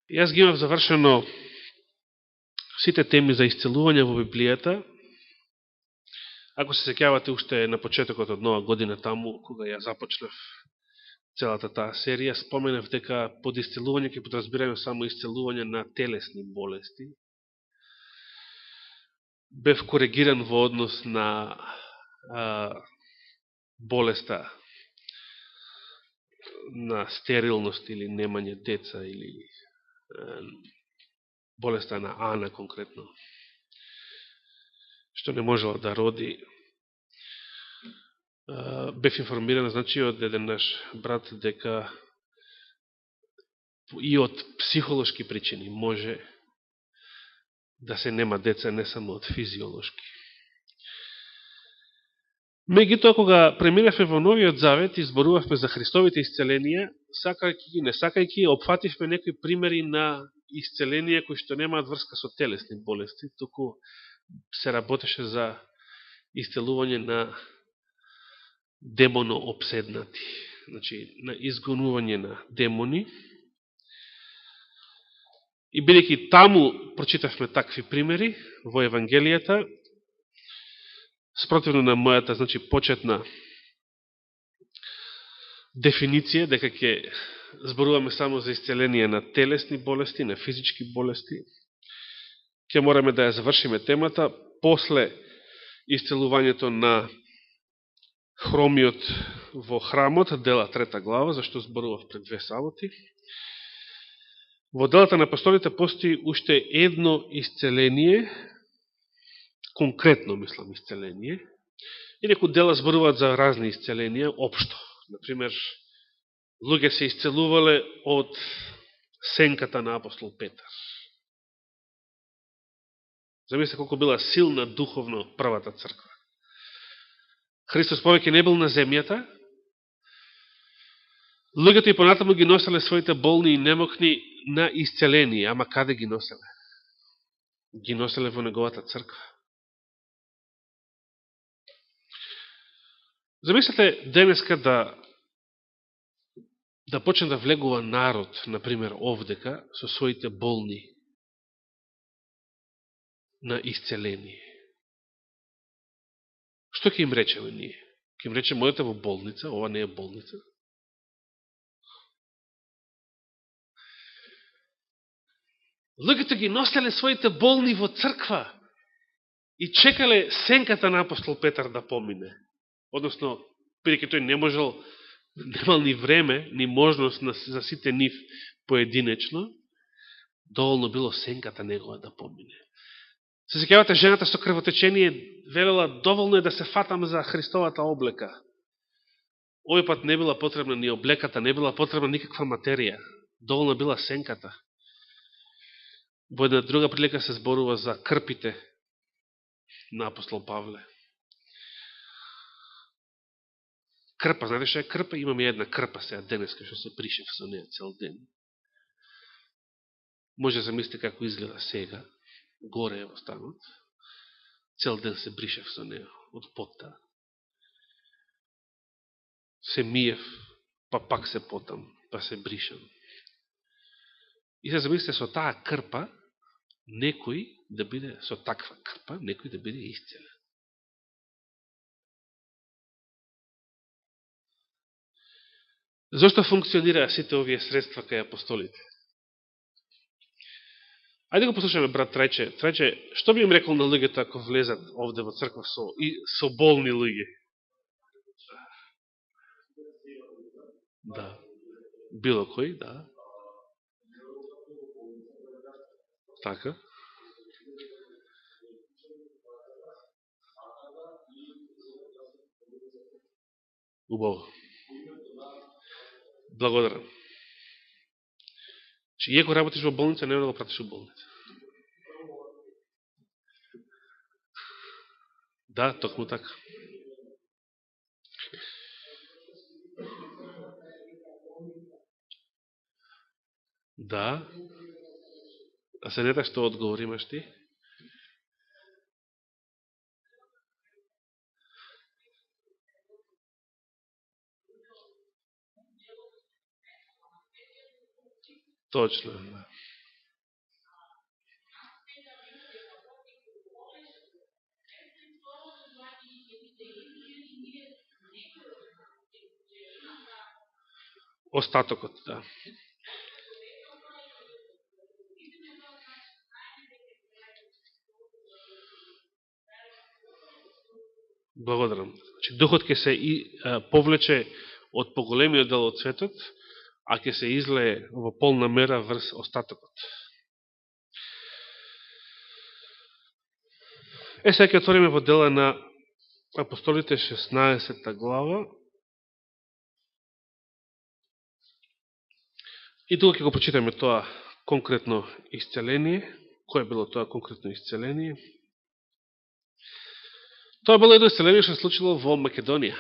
Јас ги имав завршено сите теми за исцелување во Библијата. Ако се сеќавате уште на почетокот од нова година таму, кога ја започнав целата таа серија, споменав дека под исцелување ќе подразбираме само исцелување на телесни болести. Бев коригиран во однос на болеста на стерилност или немање деца или болеста на Ана конкретно, што не можела да роди. Бев информиран, значи, од еден наш брат дека и од психолошки причини може да се нема деца, не само од физиолошки. Меѓутоа, кога преминавме во Новиот Завет и зборувавме за Христовите исцеленија, сакајќи ги, не сакајќи, опфативме некои примери на исцеленија кои што немаат врска со телесни болести, туку се работеше за исцелување на демоно обседнати, значи на изгонување на демони. И бидејќи таму прочитавме такви примери во Евангелијата, спротивно на мојата, значи, почетна дефиниција, дека ќе зборуваме само за исцеление на телесни болести, на физички болести, ќе мораме да ја завршиме темата после исцелувањето на хромиот во храмот, дела 3 глава, зашто зборував пред 2 саботи. Во делата на апостолите постои уште едно исцеление, конкретно, мислам, исцеление. Инаку дела зборуваат за разни исцеленија, општо. Например, луѓе се исцелувале од сенката на апостол Петар. Замислете колко била силна духовно првата црква. Христос повеќе не бил на земјата, луѓето и понатаму ги носеле своите болни и немокни на исцеление, ама каде ги носеле? Ги носеле во неговата црква. Замислете денеска да почне да влегува народ, например, овдека, со своите болни на исцеление. Што ќе им речеме ние? Ќе им речеме, одете во болница, ова не е болница. Луѓето ги носеле своите болни во црква и чекале сенката на апостол Петар да помине. Односно, бидејќи тој немал ни време, ни можност за сите нив поединечно, доволно било сенката негова да помине. Се сеќавате, жената со крвотечение велела, доволно е да се фатам за Христовата облека. Овој пат не била потребна ни облеката, не била потребна никаква материја. Доволно била сенката. Во една друга прилика се зборува за крпите на апостол Павле. Крпа, знаете што е крпа? Имаме една крпа сега денеска, што се бришев со неја цел ден. Може да замислите како изгледа сега, горе е во станот. Цел ден се бришев со неја, од потта. Се миев, па пак се потам, па се бришам. И се замислите со таа крпа, некој да биде, со таква крпа, некој да биде исцелен. Зошто функционираа сите овие средства кај апостолите? Ајде го послушаме брат Трајче. Трајче, што би им рекол на луѓето ако влезат овде во црква со болни луѓе? Да. Било кој, да. Така. Убаво. Благодарам. Че иако работиш во болница, не да го пратиш во болница. Да, токму така. Да. А се нета што одговор имаш ти? Точно. остатокот, да. Благодарам. Значи, духот ќе се повлече од поголемиот дел од светот, а ќе се излее во полна мера врз остатокот. Сега ќе отвориме во дела на Апостолите 16 глава и тука ќе го прочитаме тоа конкретно исцеление. Кој било тоа конкретно исцеление? Тоа било едно исцеление што се случило во Македонија.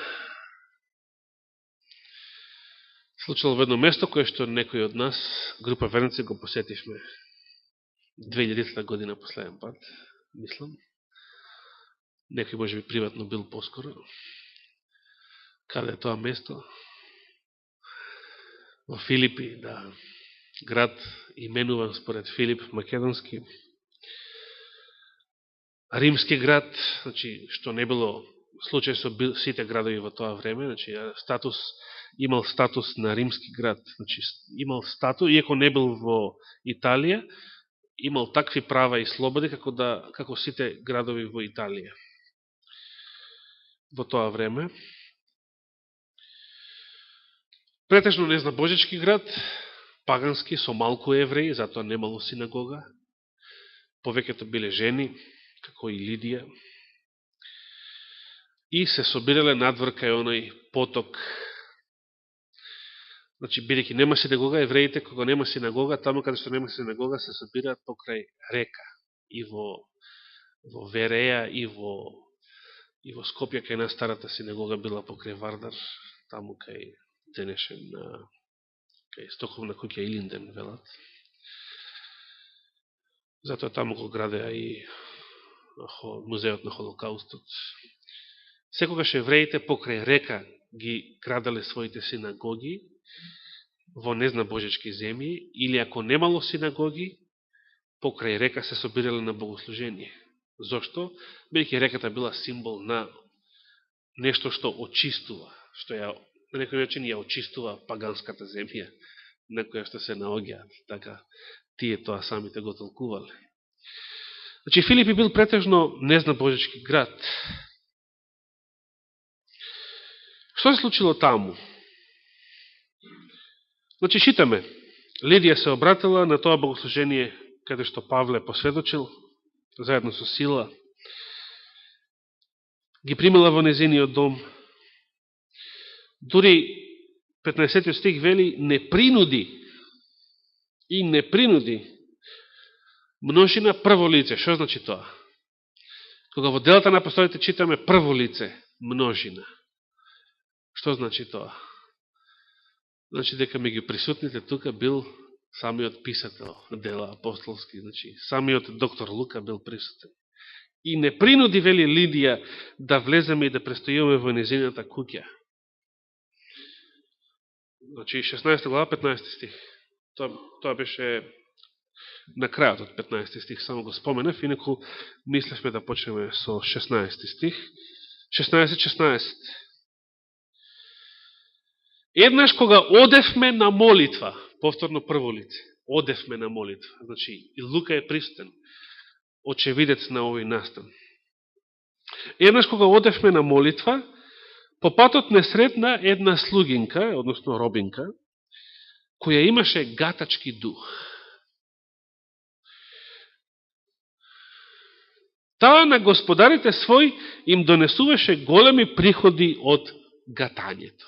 Случило во едно место кое што некој од нас, група верници, го посетивме 2000 година последен пат, мислам. Некој може би приватно бил поскоро. Каде е тоа место? Во Филипи, да. Град именуван според Филип Македонски. Римски град, значи, што не било случај со сите градови во тоа време, значи, имал статус на римски град, значи, имал статус, иако не бил во Италија, имал такви права и слободи како сите градови во Италија во тоа време. Претежно незнабожечки град, пагански, со малку евреи, затоа немало синагога. Повеќето биле жени, како и Лидија. И се собирале надвор кај оној поток. Значи, бидејќи нема синагога, евреите, кога нема синагога, таму каде што нема синагога, се собираат покрај река. И во Вереја, и во Скопје, кај нас старата синагога била покрај Вардар, таму кај денешен кај Стокхолмна куќа Илинден, велат. Затоа таму го градеа и музеот на Холокаустот. Секогаш евреите покрај река ги градале своите синагоги во незнабожечки земји, или ако немало синагоги, покрај река се собирале на богослужение. Зошто? Бидејќи реката била символ на нешто што очистува, што ја на некој начин ја очистува паганската земја на која што се наоѓаат. Така, тие тоа самите го толкувале. Значи, Филипи бил претежно незнабожечки град. Што се случило таму? Значи, читаме. Лидија се обратила на тоа богослужение каде што Павле посведочил, заедно со Сила. Ги примила во незиниот дом. Дури 15 стих вели не принуди множина прво лице. Што значи тоа? Кога во делата на апостолите читаме прво лице, множина. Што значи тоа? Значи дека меѓу присутните тука бил самиот писател дела апостолски, значи самиот доктор Лука бил присутен. И не принуди, вели Лидија, да влеземе и да престојуваме во незината куќа. Значи 16 глава, 15 стих. Тоа беше на крајот од 15 стих, само го споменав, инаку мислевме да почнеме со 16 стих. 16. Еднаш кога одевме на молитва, повторно прво лице, одевме на молитва, значи и Лука е присутен, очевидец на овој настан. Еднаш кога одевме на молитва, по патот не сретна една слугинка, односно робинка, која имаше гатачки дух. Таа на господарите свој им донесуваше големи приходи од гатањето.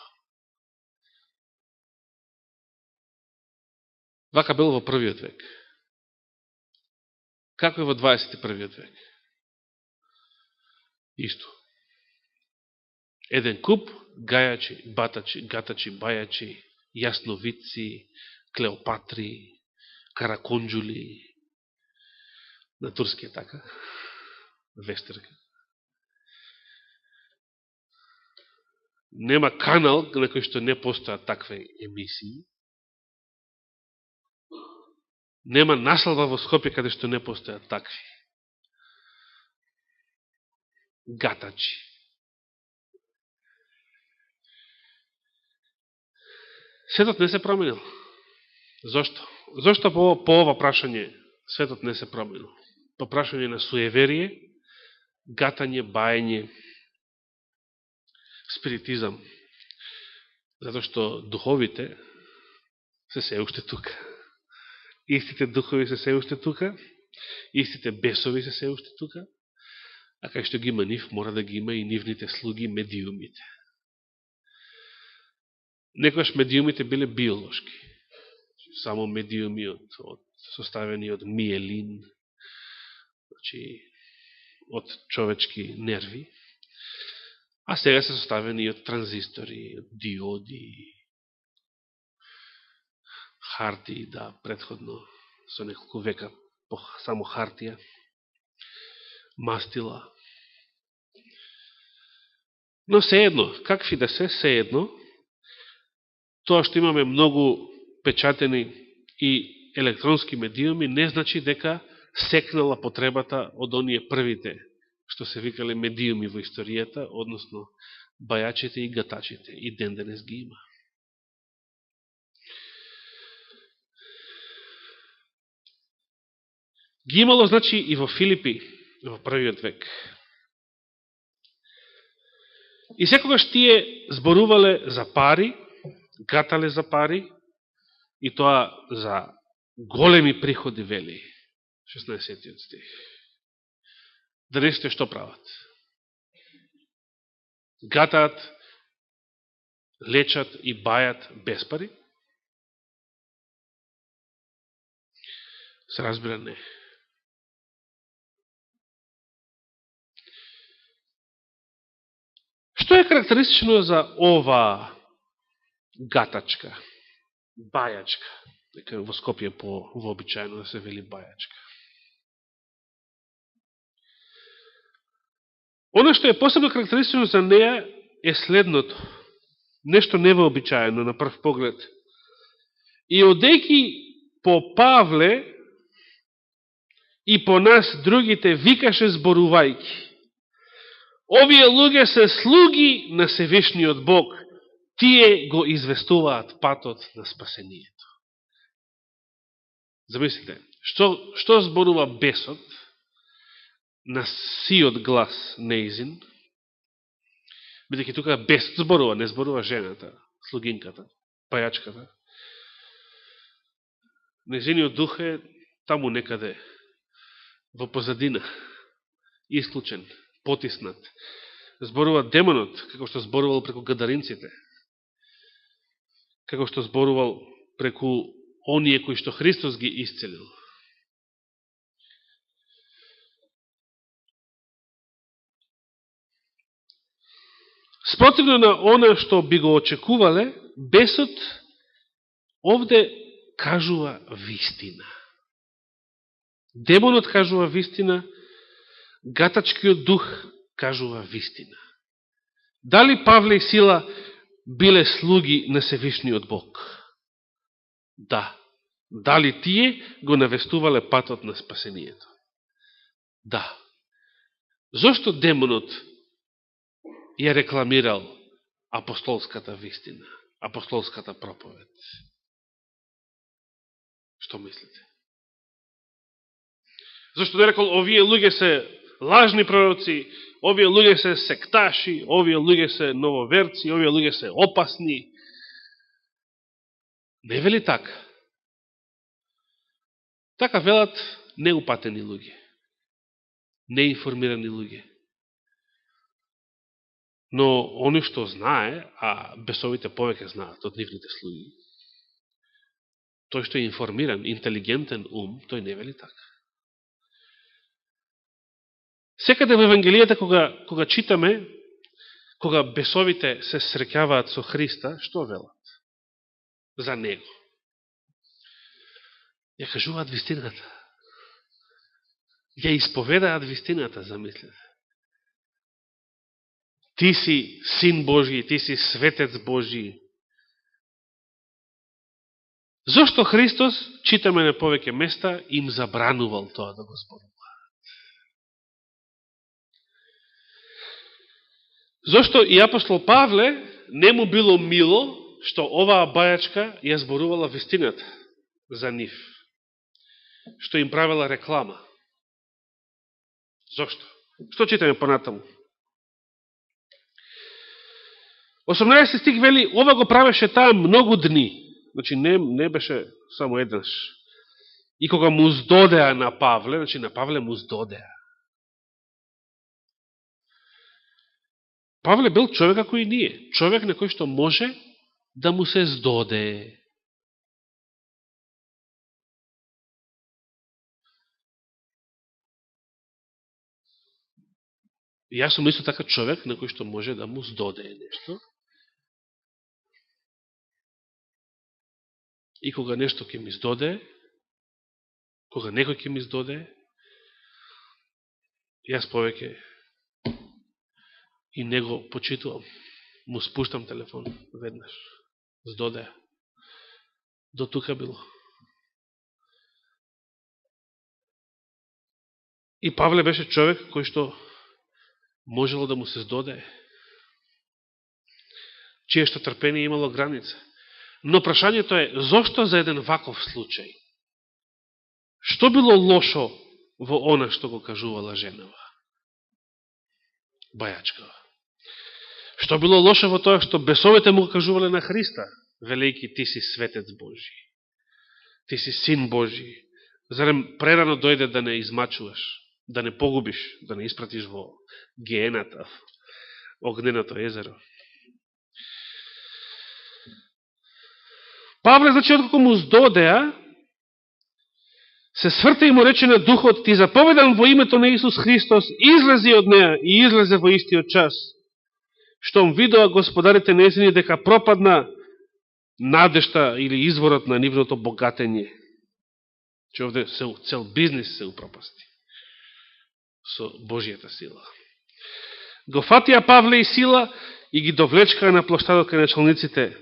Вака бил во првиот век. Како е во 21. век? Исто. Еден куп гајачи, гатачи, бајачи, јасновидци, Клеопатри, Караконджули, на турски е така, вестерка. Нема канал на кој што не постојат такви емисии. Нема наслава во Скопје каде што не постојат такви гатачи. Светот не се променил. Зошто? Зошто по ова прашање светот не се променил? По прашање на суеверие, гатање, бајање, спиритизам. Зато што духовите се уште тука. Истите духови се уште тука, истите бесови се уште тука, а кај што ги има нив, мора да ги има и нивните слуги, медиумите. Некојаш медиумите биле биолошки. Само медиуми составени од миелин, значи од човечки нерви, а сега се составени од транзистори, од диоди, хартии, да, предходно со неколку века само хартија, мастила. Но сеедно, какви да се едно, тоа што имаме многу печатени и електронски медиуми, не значи дека секнала потребата од оние првите, што се викале медиуми во историјата, односно бајачите и гатачите, и ден денес ги има. Ги имало, значи, и во Филипи, во првиот век. И секогаш тие зборувале за пари, гатале за пари, и тоа за големи приходи, вели, 16 стих. Денесите што прават? Гатаат, лечат и бајат без пари? Се разбира не. Што е карактеристично за ова гатачка, бајачка? Дека во Скопје вообичаено да се вели бајачка. Оно што е посебно карактеристично за неја е следното. Нешто невообичаено на прв поглед. И одејки по Павле и по нас другите викаше зборувајки: овие луѓе се слуги на Севишниот Бог, тие го известуваат патот на спасението. Замислите, што зборува бесот на сиот глас неизин, бидејќи тука бесот зборува, не зборува жената, слугинката, пајачката. Неизиниот дух е таму некаде, во позадина, исклучен, потиснат. Зборува демонот, како што зборувал преку гадаринците, како што зборувал преку оние кои што Христос ги исцелил. Спротивно на она што би го очекувале, бесот овде кажува вистина. Демонот кажува вистина, гатачкиот дух кажува вистина. Дали Павле и Сила биле слуги на Севишниот Бог? Да. Дали тие го навестувале патот на спасението? Да. Зошто демонот ја рекламирал апостолската вистина, апостолската проповед? Што мислите? Зошто не рекол, овие луѓе се лажни пророци, овие луѓе се секташи, овие луѓе се нововерци, овие луѓе се опасни? Не вели така. Така велат неупатени луѓе, неинформирани луѓе. Но они што знае, а бесовите повеќе знаат од нивните слуги, тој што е информиран, интелигентен ум, тој не вели така. Секаде во Евангелијата, кога читаме, кога бесовите се среќаваат со Христа, што велат за Него? Ја кажуваат вистината. Ја исповедаат вистината, замислете. Ти си Син Божи, ти си Светец Божи. Зошто Христос, читаме на повеќе места, им забранувал тоа да го зборуваат? Зошто и апостол Павле не му било мило што оваа бајачка ја зборувала вистината за нив, што им правила реклама. Зошто? Што читаме понатаму? 18 стих вели, ова го правеше таа многу дни. Значи не беше само еднаш. И кога му здодеа на Павле, значи на Павле му здодеа. Павле бил човек како и ние. Човек на кој што може да му се здодее. И јас сум исто така човек на кој што може да му здодее нешто. И кога нешто ќе ми здодее, кога некој ќе ми здодее, јас повеќе и него почитувам. Му спуштам телефон веднаш. Здодеа. До тука било. И Павле беше човек кој што можело да му се здодее. Чие што трпение имало граница. Но прашањето е, зошто за еден ваков случај? Што било лошо во она што го кажувала женава? Бајачкава. Што било лошо во тоа што бесовете му го кажувале на Христа, велејки ти си светец Божи, ти си син Божи, зарем прерано дојде да не измачуваш, да не погубиш, да не испратиш во геената, огненото езеро. Павле, значи, откако му здодеа, се сврта и му рече на духот, ти заповедам во името на Исус Христос, излези од неа и излезе во истиот час. Штом видоа господарите незини дека пропадна надежта или изворот на нивното богатење. Че овде цел бизнис се упропасти со Божијата сила. Го фатија Павле и Сила и ги довлечкаа на площадот кај началниците.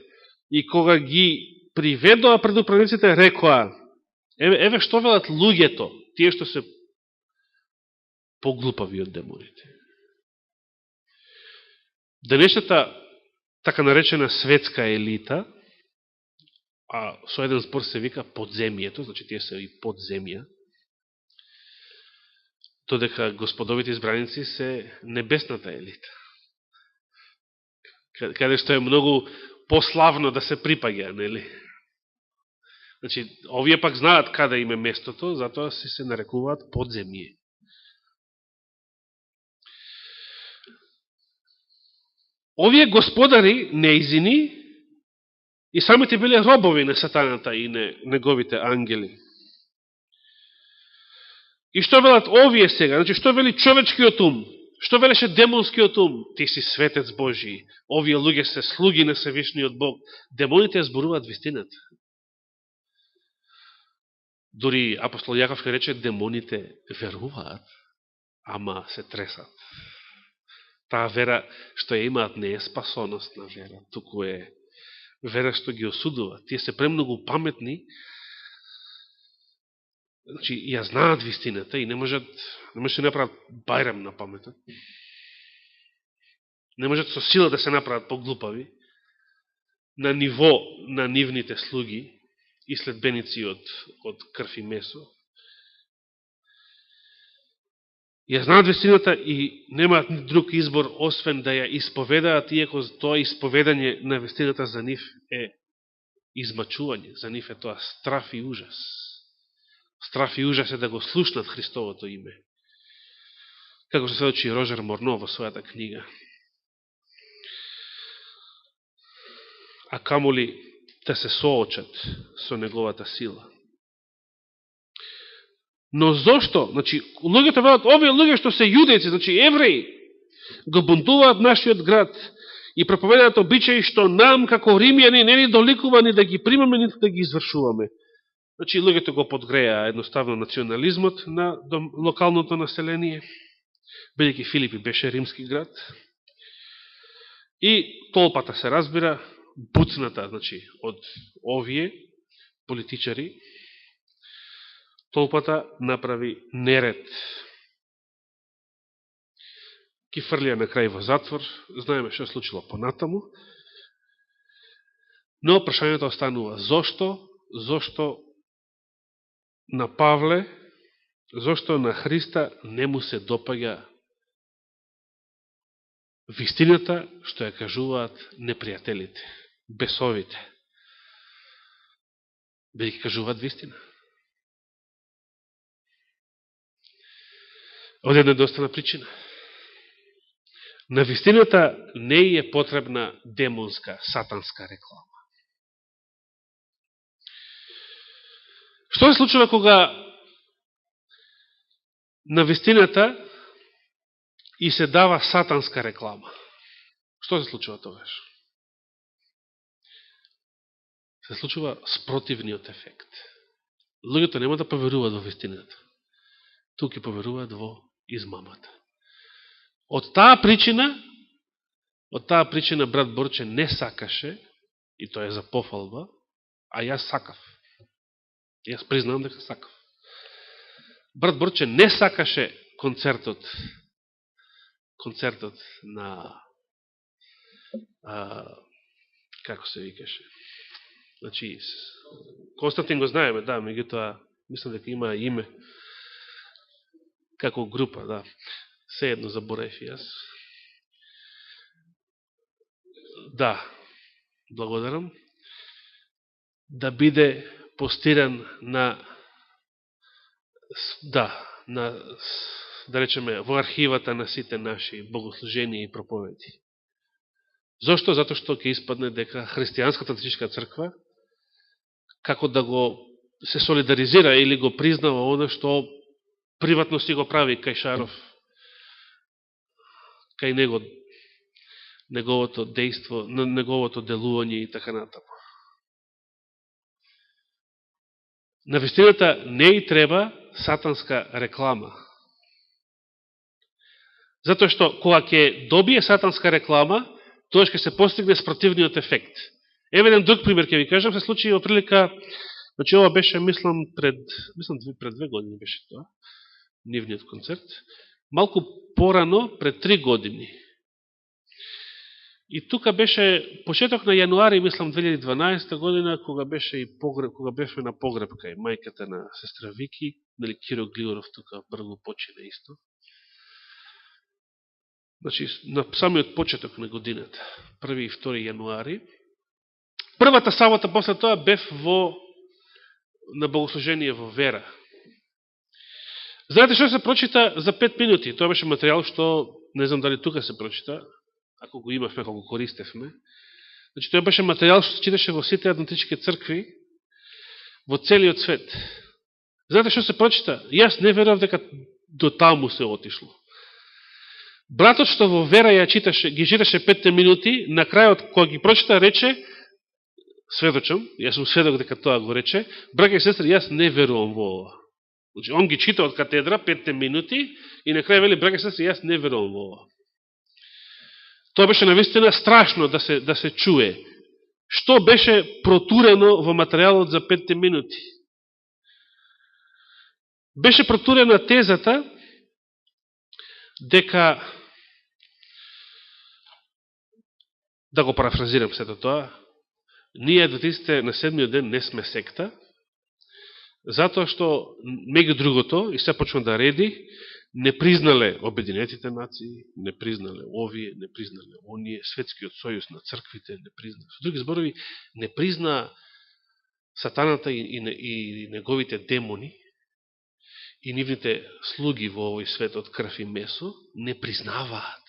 И кога ги приведоа пред управниците, рекоа, еве што велат луѓето, тие што се поглупави од демоните. Денешната така наречена светска елита, а со еден збор се вика подземјето, значи тие се и подземја, додека господовите избраници се небесната елита. Каде што е многу пославно да се припаѓа, нели? Значи, овие пак знаат каде им е местото, затоа се нарекуваат подземје. Овие господари неизини и самите биле робови на сатаната и на неговите ангели. И што велат овие сега? Значи, што вели човечкиот ум? Што велеше демонскиот ум? Ти си светец Божи. Овие луѓе се слуги на Севишниот Бог. Демоните зборуваат вистината. Дори апостол Јаков ке рече, демоните веруваат, ама се тресат. Таа вера што ја имаат не е спасоносна вера, туку е вера што ги осудува. Тие се премногу паметни, значи ја знаат вистината и не можат да направат бајрам на паметот. Не можат со сила да се направат поглупави на ниво на нивните слуги и следбеници од крв и месо. Ја знаат вистината и немаат ни друг избор, освен да ја исповедаат, иако тоа исповедање на вистината за нив е измачување, за нив е тоа страф и ужас. Страф и ужас е да го слушнат Христовото име. Како се сведочи Рожер Морно во својата книга. А камоли да се соочат со неговата сила. Но зошто? Значи, луѓето велат, овие луѓе што се јудејци, значи евреи, го бунтуваат нашиот град и проповедаат обичаи што нам, како римјани, не ни доликува ни да ги примаме, нито да ги извршуваме. Значи, луѓето го подгреа едноставно национализмот на локалното население, бидејќи Филипи беше римски град. И толпата се разбира, буцната, значи, од овие политичари, толпата направи неред. Ки фрлија на крај во затвор, знаеме што случило понатаму. Но прашањето останува. Зошто на Павле, зошто на Христа не му се допаѓа вистината што ја кажуваат непријателите, бесовите, бидејќи кажуваат вистина. Овде една едноставна причина. На вистината не е потребна демонска, сатанска реклама. Што се случува кога на вистината и се дава сатанска реклама? Што се случува тогаш? Се случува спротивниот ефект. Луѓето нема да поверуваат во вистината. Тук ќе поверуваат во измамата. Од таа причина брат Борче не сакаше, и тоа е за пофалба, а јас сакав. Јас признавам дека сакав. Брат Борче не сакаше концертот на како се викаше. Значи, Константин го знаеме, да, меѓутоа, мислам дека има име како група, да. Се едно заборев јас. Да, благодарам. Да биде постиран да речеме, во архивата на сите наши богослуженија и проповеди. Зошто? Зато што ќе испадне дека христијанската атеистичка црква како да го се солидаризира или го признава оно што приватно си го прави кај Шаров, кај него, неговото дејство, неговото делување и така натаму. На вистината не и треба сатанска реклама. Затоа што кога ќе добие сатанска реклама, тоа ќе се постигне спротивниот ефект. Еве еден друг пример ќе ви кажам, се случи во прилика, значи ова беше, мислам пред 2 години беше тоа, нивниот концерт, малку порано, пред 3 години. И тука беше почеток на јануари, мислам 2012 година, кога бешме на погреб кај мајката на сестра Вики, нели Киро Глигоров тука брзо почина исто. Значи, на самиот почеток на годината, 1 и 2 јануари. Првата сабота после тоа бев на богослужение во Вера. Знаете што се прочита за 5 минути? Тоа беше материјал што, не знам дали тука се прочита, ако го имавме, ако го користевме. Значи, тоа беше материјал што се читаше во сите адвентички цркви во целиот свет. Знаете што се прочита? Јас не верував дека до таму се отишло. Братот што во Вера ги читаше 5 минути, на крајот, кога ги прочита, рече, сведочам, јас сум сведок дека тоа го рече, браќа и сестри, јас не верувам во ова. Значи, он ги чита од катедра 5 минути и на крај вели, браќа и сестри, јас не верувам во ова. Тоа беше навистина страшно да се чуе. Што беше протурено во материјалот за 5 минути? Беше протурена тезата дека, да го парафразирам сето тоа, ние адвентистите на 7-миот ден не сме секта, затоа што, меѓу другото, и се почна да реди, не признале Обединетите нации, не признале овие, не признале оние, Светскиот сојуз на црквите, не признале. Со други зборови, не призна сатаната и неговите демони и нивните слуги во овој свет од крв и месо, не признаваат.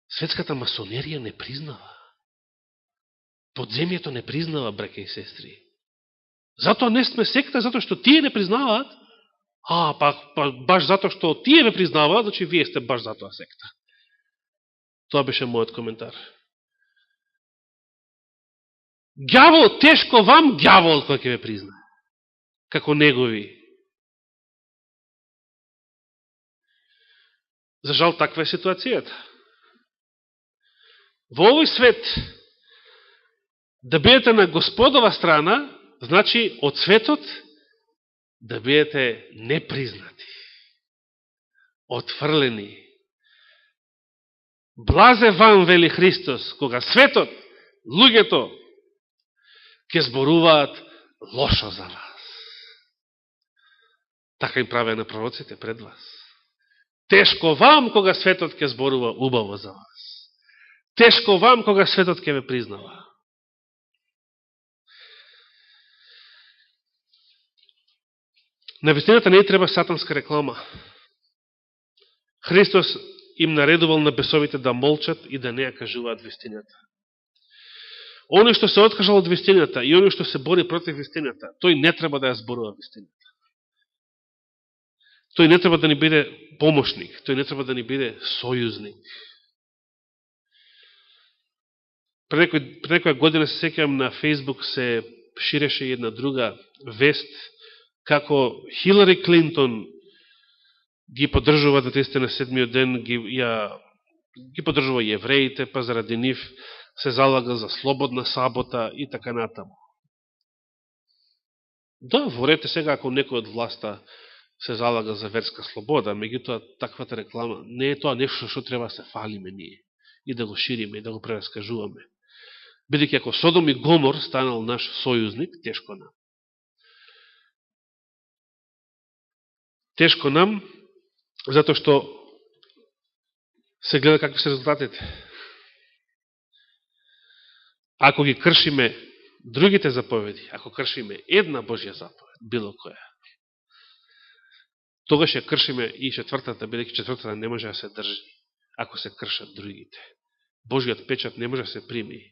Светската масонерија не признава. Подземјето не признава, браќа и сестри. Затоа не сме секта, затоа што тие не признаваат, баш затоа што тие не признаваат, значи вие сте баш затоа секта. Тоа беше мојот коментар. Ѓавол, тешко вам ѓавол кој ќе ве призна. Како негови. За жал, таква е ситуацијата. Во овој свет, да бидете на Господова страна, значи од светот да бидете непризнати, отфрлени. Блазе вам, вели Христос, кога светот луѓето ќе зборуваат лошо за вас. Така им правеа на пророците пред вас. Тешко вам кога светот ќе зборува убаво за вас. Тешко вам кога светот ќе ве признава. На вистината не треба сатанска реклама. Христос им наредувал на бесовите да молчат и да не ја кажуваат вистината. Оној што се откажал од вистината и оној што се бори против вистината, тој не треба да ја зборува вистината. Тој не треба да ни биде помошник, тој не треба да ни биде сојузник. Пред некоја година се сеќавам на Фейсбук се ширеше една друга вест како Хилари Клинтон ги поддржува до 37-миот ден, ги поддржува евреите, па заради нив се залага за слободна сабота и така натаму. Да, ворете сега ако некој од власта се залага за верска слобода, меѓутоа таквата реклама не е тоа нешто што треба да се фалиме ние и да го шириме и да го прераскажуваме. Бидејќи ако Содом и Гомор станал наш сојузник, тешко нам. Тешко нам, затоа што се гледа какви се резултатите. Ако ги кршиме другите заповеди, ако кршиме една Божја заповед, било која, тогаш ја кршиме и четвртата, бидејќи четвртата не може да се држи, ако се кршат другите. Божјиот печат не може да се прими,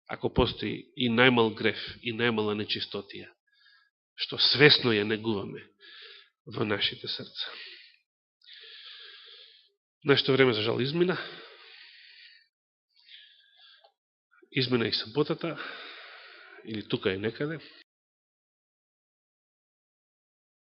ако постои и најмал греф, и најмала нечистотија, што свесно ја негуваме во нашите срца. Нашето време, за жал, измина. Измина и саботата, или тука е некаде.